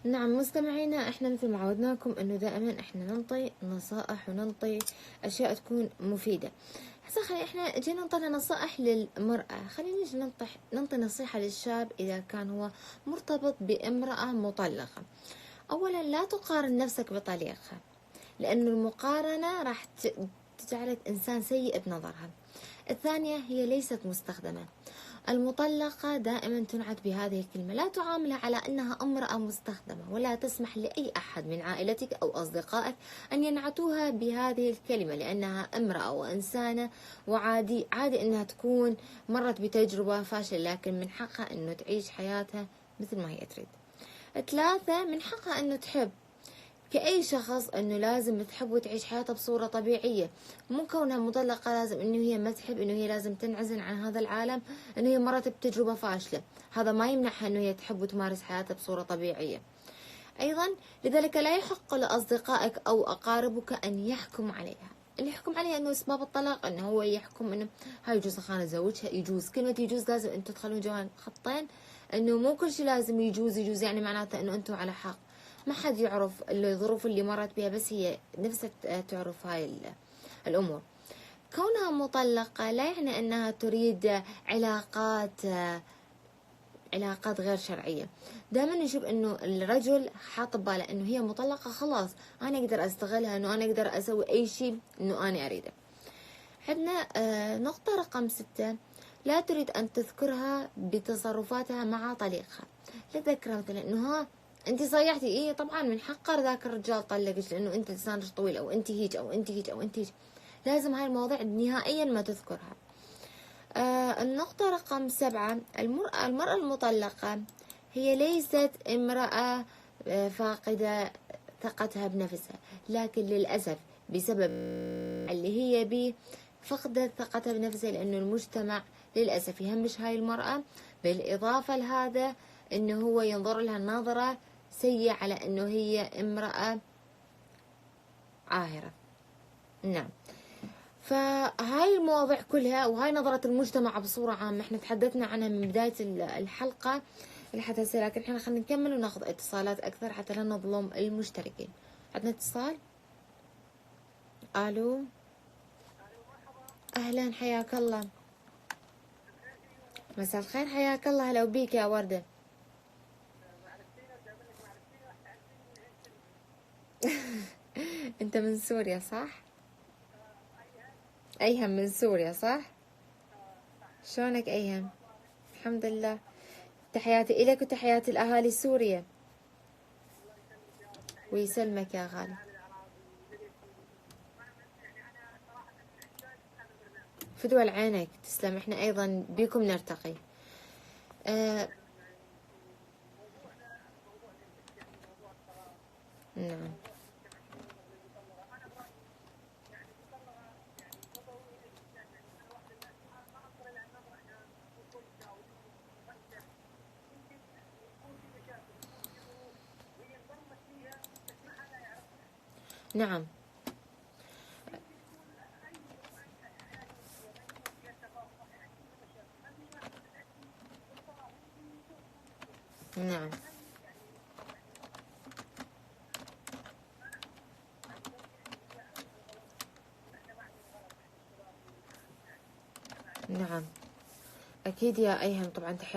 نعم مستمعينا، احنا مثل ما عودناكم انه دائما احنا ننطي نصائح وننطي اشياء تكون مفيدة. هسه خلي احنا جينا نعطي نصائح للمرأة، خلينا نجي ننطي نصيحة للشاب اذا كان هو مرتبط بامرأة مطلقة. اولا لا تقارن نفسك بطليقها، لانه المقارنة راح تجعلك انسان سيء بنظرها. الثانية هي ليست مستخدمة. المطلقة دائما تنعت بهذه الكلمة، لا تعاملها على أنها امرأة مستخدمة، ولا تسمح لأي أحد من عائلتك أو أصدقائك أن ينعتوها بهذه الكلمة، لأنها امرأة وإنسانة، وعادي أنها تكون مرت بتجربة فاشلة، لكن من حقها أنه تعيش حياتها مثل ما هي تريد. 3، من حقها أنه تحب كأي شخص، انه لازم تحب وتعيش حياتها بصورة طبيعية. مو كونها مطلقة لازم انه هي ما تحب، انه هي لازم تنعزل عن هذا العالم، انه هي مرت بتجربة فاشلة، هذا ما يمنعها انه هي تحب وتمارس حياتها بصورة طبيعية. ايضا لذلك لا يحق لاصدقائك او اقاربك ان يحكموا عليها. اللي يحكم عليها انه اسباب الطلاق، انه هو يحكم انه هاي يجوز خانة زوجها، يجوز كلمة يجوز لازم انتم تخلون جوان خطين، انه مو كل شيء لازم يجوز يعني معناته انه انتم على حق. ما حد يعرف الظروف اللي مرت بها، بس هي نفسها تعرف هاي الأمور. كونها مطلقة لا يعني أنها تريد علاقات غير شرعية. دائما نشوف أنه الرجل حاط بباله أنه هي مطلقة، خلاص أنا أقدر أستغلها، أنه أنا أقدر أسوي أي شيء أنه أنا أريده. عندنا نقطة رقم 6، لا تريد أن تذكرها بتصرفاتها مع طليقها. لا تذكرها مثلا أنه انت صيحتي، ايه طبعا من حقه ذاك الرجال طلقك لانه انت لسانك طويل، او انت هيك او انت هيك او انت هيك. لازم هاي المواضيع نهائيا ما تذكرها. النقطة رقم 7، المرأة المطلقة هي ليست امرأة فاقدة ثقتها بنفسها، لكن للأسف بسبب اللي هي به فقدت ثقتها بنفسها، لأنه المجتمع للأسف يهمش هاي المرأة، بالإضافة لهذا أنه هو ينظر لها نظرة سيئة على أنه هي امرأة عاهرة. نعم، فهاي المواضيع كلها وهاي نظرة المجتمع بصورة عامة احنا تحدثنا عنها من بداية الحلقة لحد هسه، لكن احنا خلينا نكمل وناخذ اتصالات أكثر حتى لا نظلم المشتركين. عندنا اتصال. ألو، أهلا، حياك الله. مساء الخير، حياك الله، هلا وبيك يا وردة. انت من سوريا صح؟ أيهم من سوريا صح؟ شلونك أيهم؟ الحمد لله، تحياتي إلك وتحياتي الأهالي سوريا. ويسلمك يا غالي. فدوى عينك، تسلم، احنا أيضا بيكم نرتقي. نعم. نعم. نعم. نعم أكيد يا أيهم، طبعا تحياتي